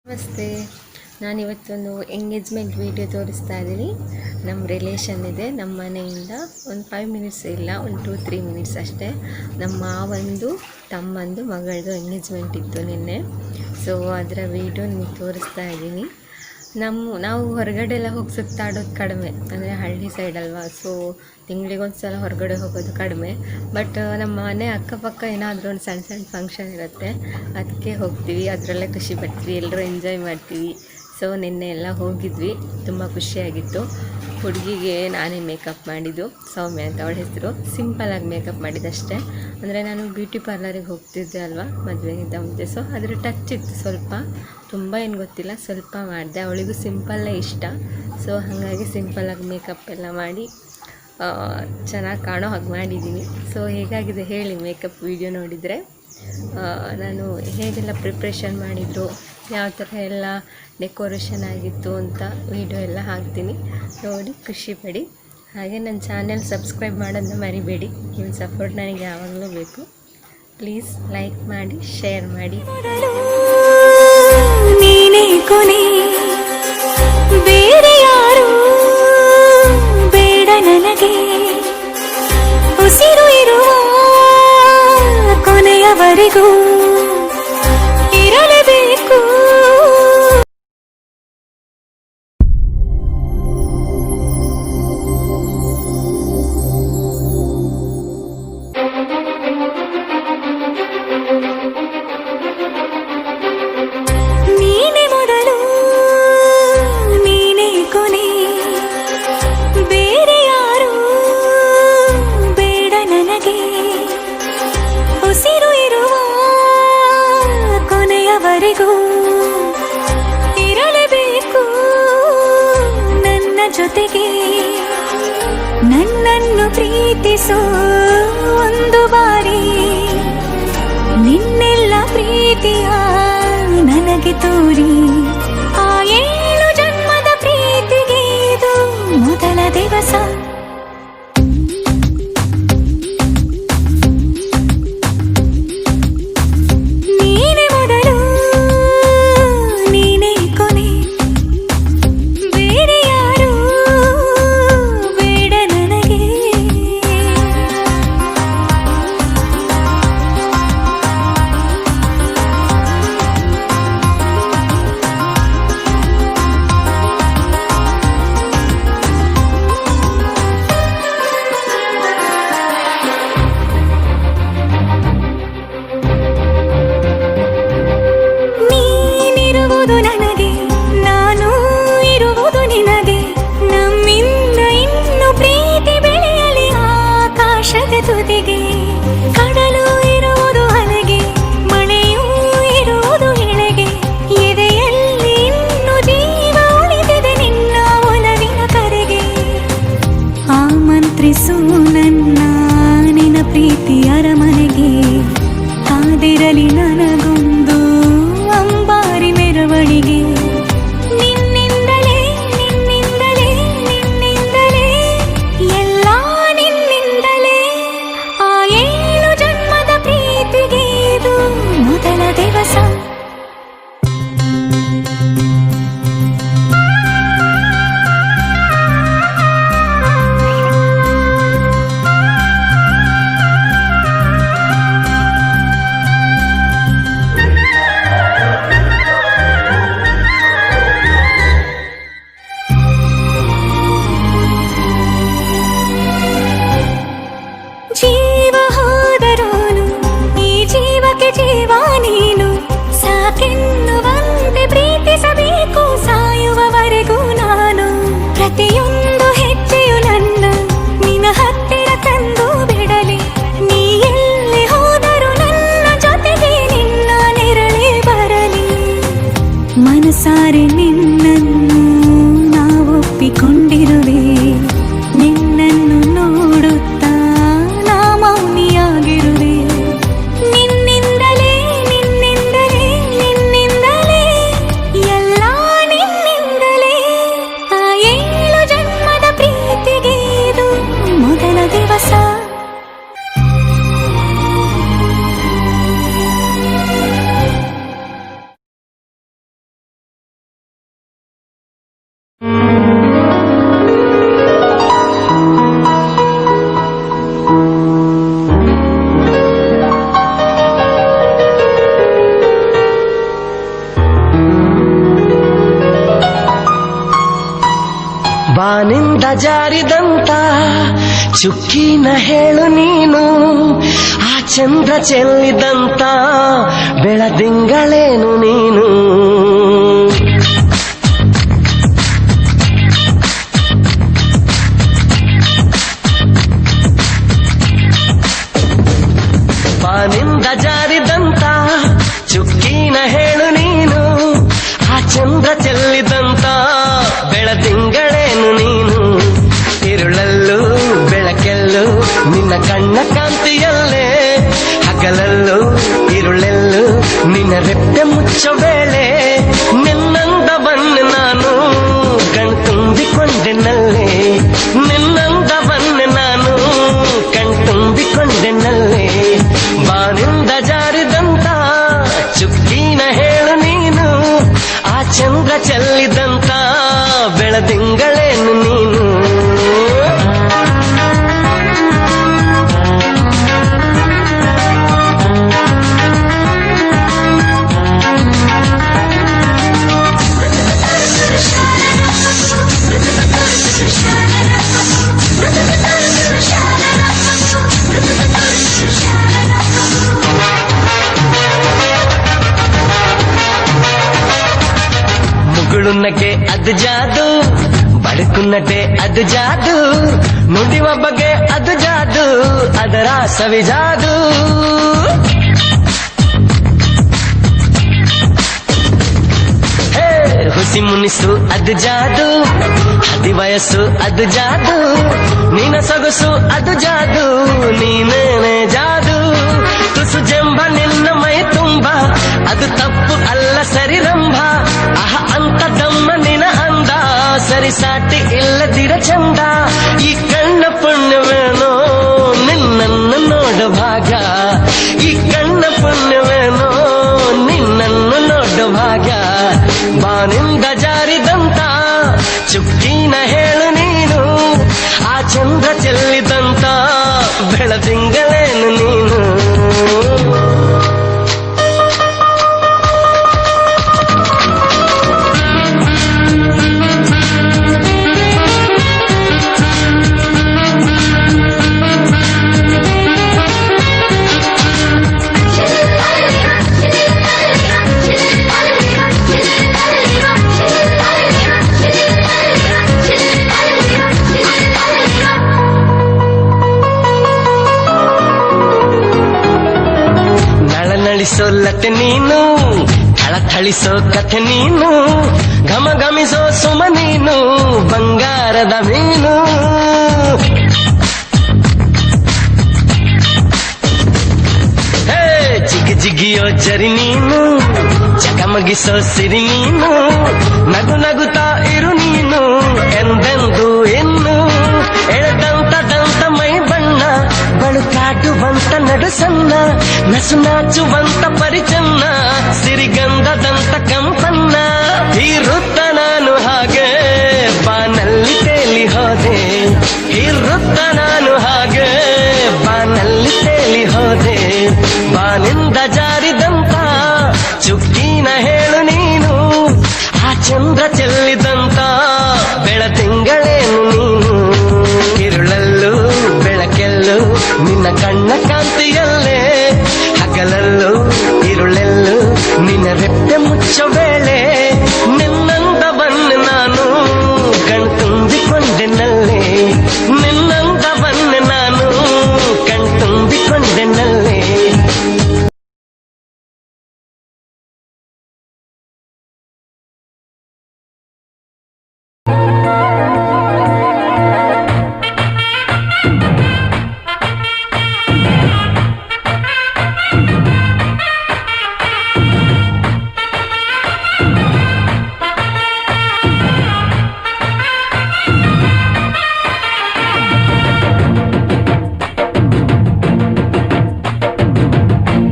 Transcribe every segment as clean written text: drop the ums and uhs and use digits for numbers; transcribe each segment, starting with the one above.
ನಮಸ್ತೆ. ನಾನಿವತ್ತೊಂದು engagement video ತೋರಿಸ್ತಾ ಇದ್ದೀನಿ. ನಮ್ಮ ರಿಲೇಷನ್ ಇದೆ, ನಮ್ಮ ಮನೆಯಿಂದ ಒಂದು 5 ಮಿನಿಟ್ಸ್ ಇಲ್ಲ, ಒಂದು 2-3 ಮಿನಿಟ್ಸ್ ಅಷ್ಟೇ. ನಮ್ಮ ಮಾವಂದು ತಮ್ಮಂದು ಮಗಳದು ಎಂಗೇಜ್ಮೆಂಟ್ ಇತ್ತು ನಿನ್ನೆ. ಸೊ ಅದರ ವಿಡಿಯೋ ನಿಮಗೆ ತೋರಿಸ್ತಾ ಇದ್ದೀನಿ. ನಾವು ಹೊರಗಡೆ ಎಲ್ಲ ಹೋಗಿ ಸುತ್ತಾಡೋದು ಕಡಿಮೆ, ಅಂದರೆ ಹಳ್ಳಿ ಸೈಡ್ ಅಲ್ವಾ. ಸೊ ತಿಂಗಳಿಗೊಂದು ಸಲ ಹೊರಗಡೆ ಹೋಗೋದು ಕಡಿಮೆ. ಬಟ್ ನಮ್ಮ ಮನೆ ಅಕ್ಕಪಕ್ಕ ಏನಾದರೂ ಒಂದು ಸಣ್ಣ ಸಣ್ಣ ಫಂಕ್ಷನ್ ಇರುತ್ತೆ, ಅದಕ್ಕೆ ಹೋಗ್ತೀವಿ. ಅದರಲ್ಲೇ ಖುಷಿ ಪಡ್ತೀವಿ, ಎಲ್ಲರೂ ಎಂಜಾಯ್ ಮಾಡ್ತೀವಿ. ಸೊ ನಿನ್ನೆ ಎಲ್ಲ ಹೋಗಿದ್ವಿ, ತುಂಬ ಖುಷಿಯಾಗಿತ್ತು. ಹುಡುಗಿಗೆ ನಾನೇ ಮೇಕಪ್ ಮಾಡಿದ್ದು, ಸೌಮ್ಯ ಅಂತ ಅವಳ ಹೆಸರು. ಸಿಂಪಲಾಗಿ ಮೇಕಪ್ ಮಾಡಿದ್ದಷ್ಟೇ. ಅಂದರೆ ನಾನು ಬ್ಯೂಟಿ ಪಾರ್ಲರಿಗೆ ಹೋಗ್ತಿದ್ದೆ ಅಲ್ವಾ ಮದುವೆಗಿಂತ ಮುಂಚೆ. ಸೊ ಅದರ ಟಚ್ ಇತ್ತು ಸ್ವಲ್ಪ, ತುಂಬ ಏನು ಗೊತ್ತಿಲ್ಲ, ಸ್ವಲ್ಪ ಮಾಡಿದೆ. ಅವಳಿಗೂ ಸಿಂಪಲ್ಲೇ ಇಷ್ಟ. ಸೊ ಹಾಗಾಗಿ ಸಿಂಪಲಾಗಿ ಮೇಕಪ್ ಎಲ್ಲ ಮಾಡಿ ಚೆನ್ನಾಗಿ ಕಾಣೋ ಹಾಗೆ ಮಾಡಿದ್ದೀನಿ. ಸೊ ಹೇಗಾಗಿದೆ ಹೇಳಿ ಮೇಕಪ್ ವಿಡಿಯೋ ನೋಡಿದರೆ. ನಾನು ಹೇಗೆಲ್ಲ ಪ್ರಿಪ್ರೇಷನ್ ಮಾಡಿದ್ರು, ಯಾವ ಥರ ಎಲ್ಲ ಡೆಕೋರೇಷನ್ ಆಗಿತ್ತು ಅಂತ ವಿಡಿಯೋ ಎಲ್ಲ ಹಾಕ್ತೀನಿ, ನೋಡಿ ಖುಷಿಪಡಿ. ಹಾಗೆ ನನ್ನ ಚಾನೆಲ್ ಸಬ್ಸ್ಕ್ರೈಬ್ ಮಾಡೋದನ್ನ ಮರಿಬೇಡಿ. ನಿಮ್ಮ ಸಪೋರ್ಟ್ ನನಗೆ ಯಾವಾಗಲೂ ಬೇಕು. ಪ್ಲೀಸ್ ಲೈಕ್ ಮಾಡಿ, ಶೇರ್ ಮಾಡಿ. ನೀನೇ ಕೊನೆ, ಬೇರೆ ಯಾರು ಬೇಡ ನನಗೆ. ಉಸಿರು ಇರುವ ಕೊನೆಯವರೆಗೂ ಇರಲೇಬೇಕು. ನೀನೇ ಮೊದಲು, ನೀನೇ ಕೊನೆ, ಬೇರೆ ಯಾರು ಬೇಡ ನನಗೆ. ಉಸಿರು ಇರುವ ಕೊನೆಯವರೆಗೂ ಇರಲೇಬೇಕು ನನ್ನ ಜೊತೆಗೆ. ನನ್ನನ್ನು ಪ್ರೀತಿಸೋ ಒಂದು ಬಾರಿ, ನಿನ್ನೆಲ್ಲ ಪ್ರೀತಿಯ ನನಗೆ ತೋರಿ. ಆ 7 ಜನ್ಮದ ಪ್ರೀತಿಗೆ ಇದು ಮೊದಲ ದಿವಸ. ನೀನೇ ಮೊದಲು, ನೀನೇ ಕೊನೆ, ಬೇರೆ ಯಾರು ಬೇಡ ನನಗೆ. ನೀನಿರುವುದು ನನಗೆ, ನಾನು ಇರುವುದು ನಿನಗೆ. ನಮ್ಮಿಂದ ಇನ್ನು ಪ್ರೀತಿ ಬೆಳೆಯಲಿ ಆಕಾಶದ ತುದಿಗೆ. ಕಡಲು ಇರುವುದು ಅಲೆಗೆ, ಮಳೆಯೂ ಇರುವುದು ಎಳೆಗೆ. ಎದೆಯಲ್ಲಿ ಇನ್ನು ಜೀವ ಉಳಿದಿದೆ ನಿನ್ನ ಒಲವಿನ ಕರೆಗೆ. ಆಮಂತ್ರಿಸು ನನ್ನ ನಿನ್ನ ಪ್ರೀತಿ ಅರಮನೆಗೆ. ಕಾದಿರಲಿ ನನಗೊಂದು ಅಂಬಾರಿ ಮೆರವಣಿಗೆ. ನಿನ್ನಿಂದಲೇ ನಿನ್ನಿಂದಲೇ ನಿನ್ನಿಂದಲೇ ಎಲ್ಲ ನಿನ್ನಿಂದಲೇ. ಆ 7 ಜನ್ಮದ ಪ್ರೀತಿಗೆ ಇದು ಮೊದಲ ದಿವಸ. ಜೀವ ಹೋದರೋನು ಈ ಜೀವಕ್ಕೆ ಜೀವ ನೀನು. ಸಾಕೆನ್ನುವಂತೆ ಪ್ರೀತಿಸಬೇಕು ಸಾಯುವವರೆಗೂ ನಾನು. ಪ್ರತಿಯೊಂದು ಹೆಜ್ಜೆಯು ನನ್ನ ನಿನ್ನ ಹತ್ತಿರ ತಂದು ಬಿಡಲಿ. ನೀ ಎಲ್ಲಿ ಹೋದರೂ ನನ್ನ ಜೊತೆಗೆ ನಿನ್ನ ನೆರಳೇ ಬರಲಿ. ಮನಸಾರೆ ನಿನ್ನನ್ನು ನಾವೊಪ್ಪಿಕೊಂಡಿರುವೆ. ನಿನ್ನನ್ನು ನೋಡುತ್ತಾ ನಾ ಮೌನಿಯಾಗಿರುವೆ. ನಿನ್ನಿಂದಲೇ ನಿನ್ನಿಂದಲೇ ನಿನ್ನಿಂದಲೇ ಎಲ್ಲ ನಿನ್ನಿಂದಲೇ. ಆ 7 ಜನ್ಮದ ಪ್ರೀತಿಗೆ ಇದು ಮೊದಲ ದಿವಸ. ಬಾನಿಂದ ಜಾರಿದಂತ ಚುಕ್ಕಿನ ಹೇಳು ನೀನು, ಆ ಚಂದ್ರ ಚೆಲ್ಲಿದಂತ ಬೆಳದಿಂಗಳೇನು ನೀನು. ಬಾನಿಂದ ಜಾರಿದಂತ ಚುಕ್ಕಿನ ಹೇಳು ನೀನು, ಆ ಚಂದ್ರ ಚೆಲ್ಲಿದಂತ ಬೆಳದಿಂಗಳೇನು ನೀನು. ಇರುಳಲ್ಲೂ ಬೆಳಕೆಲ್ಲೂ ನಿನ್ನ ಕಣ್ಣ ಕಾಂತಿಯಲ್ಲೇ, ಹಗಲಲ್ಲೂ ಇರುಳೆಲ್ಲೂ ನಿನ್ನ ರೆಪ್ಪೆ ಮುಚ್ಚೋ ವೇಳೆ, ನಿನ್ನಂದವನ್ನು ನಾನು ಕಣ್ತುಂಬಿಕೊಂಡೆನಲ್ಲೇ, ನಿನ್ನಂದವನ್ನು ನಾನು ಕಣ್ತುಂಬಿಕೊಂಡೆನಲ್ಲೇ. ಬಾನಿಂದ ಜಾರಿದಂತ ಚುಕ್ಕಿನ ಹೇಳು ನೀನು, ಆ ಚಂದ್ರ ಚೆಲ್ಲಿದಂತ ಬೆಳದಿಂಗಳೇನು ನೀನು. ಮುಗುಳುನಗೆ ಅದು ಜಾದು, ಬಡುಕುನ್ನಟೆ ಅದು ಜಾದು, ನುಡಿವ ಬಗೆ ಅದು ಜಾದು, ಅದರ ಸವಿ ಜಾದು. ಹುಸಿ ಮುನಿಸು ಅದು ಜಾದು, ಹದಿ ವಯಸ್ಸು ಅದು ಜಾದು, ನಿನ ಸೊಗಸು ಅದು ಜಾದು, ನೀನೇನೆ ಜಾದು. ತುಸು ಜಂಬ ನಿನ್ನ ಮೈ ತುಂಬ, ಅದು ತಪ್ಪು ಅಲ್ಲ ಸರಿರಂಭ, ಅಹ ಅಂತ ದಮ್ಮ ನಿನ ಅಂದ, ಸರಿಸಾಟಿ ಇಲ್ಲದಿರ ಚಂದ. ಈ ಕಣ್ಣ ಪುಣ್ಯವೇನೋ ನಿನ್ನನ್ನು ನೋಡ ಭಾಗ, ಈ ಕಣ್ಣ ಪುಣ್ಯವೇನೋ ನಿನ್ನನ್ನು ನೋಡ ಭಾಗ. ಬಾನಿಂದ ಜಾರಿದಂತ ಚುಕ್ಕಿನ ಹೇಳು ನೀನು, ಆ ಚಂದ್ರ ಚೆಲ್ಲಿದಂತ ಬೆಳದಿಂಗಳೇನು ನೀನು. ನಳಿಸೋಲ್ಲತೆ ನೀನು, ಥಳಥಳಿಸೋ ಕಥೆ ನೀನು, ಘಮ ಘಮಿಸೋ ಸುಮ ನೀನು, ಬಂಗಾರದ ಮೀನು. ಹೇ ಜಿಗಿ ಜಿಗಿಯೋ ಜರಿ ನೀನು, ಜಗಮಗಿಸೋ ಸಿರಿ ನೀನು, ನಗು ನಗುತ್ತಾ ಇರು ನೀನು ಎಂದೆಂದು ಇನ್ನು. ಎಳೆದಂತ ದಂತ ಮೈ ಬಣ್ಣ, ಬಳುಕಾಟುವಂತ ನಡು ಸಣ್ಣ, ನಸು ನಾಚುವಂತ ಪರಿಚನ್ನ, ಸಿರಿಗಂಧದಂತ ಕಂಪನ್ನ. ಹೀರುತ್ತ ನಾನು ಹಾಗೆ ಬಾನಲ್ಲಿ ತೇಲಿ ಹೋದೆ, ಹೀರುತ್ತ ನಾನು ಹಾಗೆ ಬಾನಲ್ಲಿ ತೇಲಿ ಹೋದೆ. ಬಾನಿಂದ ಜಾರಿದಂತ ಚುಕ್ಕಿನ ಹೇಳು ನೀನು, ಆ ಚಂದ್ರ ಚೆಲ್ಲಿದಂತ ಬೆಳದಿಂಗಳೇನು ನೀನು. ಇರುಳಲ್ಲೂ ಬೆಳಕೆಲ್ಲೂ ನಿನ್ನ ಕಣ್ಣ ಕಾಂತಿಯಲ್ಲೇ, ಹಗಲಲ್ಲೂ ಇರುಳೆಲ್ಲೂ ನಿನ್ನ ರೆಪ್ಪೆ ಮುಚ್ಚೋ ವೇಳೆ, ನಿನ್ನಂದವನ್ನು ನಾನು ಕಣ್ತುಂಬಿಕೊಂಡೆನಲ್ಲೇ, ನಿನ್ನಂದವನ್ನು ನಾನು ಕಣ್ತುಂಬಿಕೊಂಡೆನಲ್ಲೇ.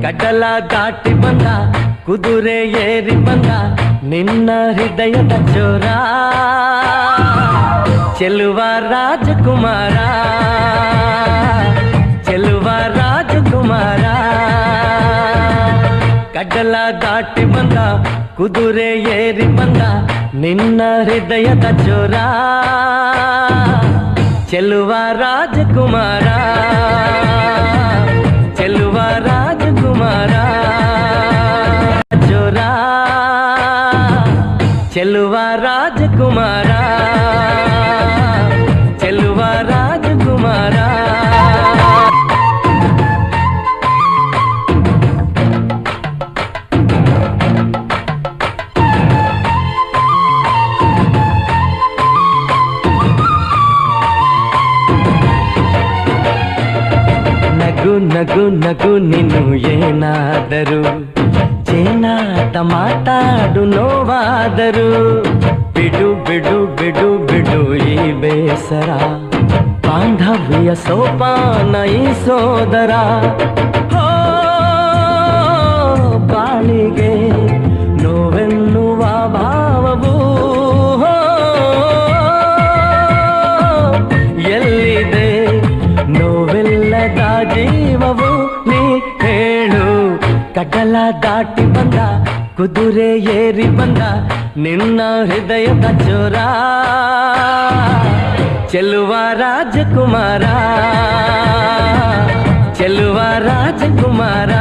ಕಡಲ ದಾಟಿ ಬಂದ, ಕುದುರೆ ಏರಿ ಬಂದ, ನಿನ್ನ ಹೃದಯದ ಚೋರ, ಚೆಲುವ ರಾಜಕುಮಾರ, ಚೆಲುವ ರಾಜಕುಮಾರ. ಕಡಲ ದಾಟಿ ಬಂದ, ಕುದುರೆ ಏರಿ ಬಂದ, ನಿನ್ನ ಹೃದಯದ ಚೋರ ಚೆಲುವ ರಾಜಕುಮಾರ ಚೆಲುವ ರಾಜಕುಮಾರ ಚೋರ ಚೆಲುವ ರಾಜಕುಮಾರ ಚೆಲುವ ರಾಜಕುಮಾರ ನಗು ನಗು ನಗು ನೀನು ಏನಾದರೂ ಚೇನಾಟ ಮಾತಾಡು ನೋವಾದರು ಬಿಡು ಬಿಡು ಬಿಡು ಬಿಡು ಈ ಬೇಸರ ಬಾಂಧವ್ಯ ಸೋಪಾನ ಈ ಸೋದರ ಹೋ ಬಾಳಿಗೆ ನೋವೆನ್ನುವ ಭಾವವು ಹೋ, ಎಲ್ಲಿದೆ ನೋವೆಲ್ಲದ ಜೀವವು ನೀ ಹೇಳು ಕಡಲ ದಾಟಿ ಬಂದ ಕುದುರೆ ಏರಿ ಬಂದ ನಿನ್ನ ಹೃದಯದ ಚೋರ ಚೆಲುವ ರಾಜಕುಮಾರ ಚೆಲುವ ರಾಜಕುಮಾರ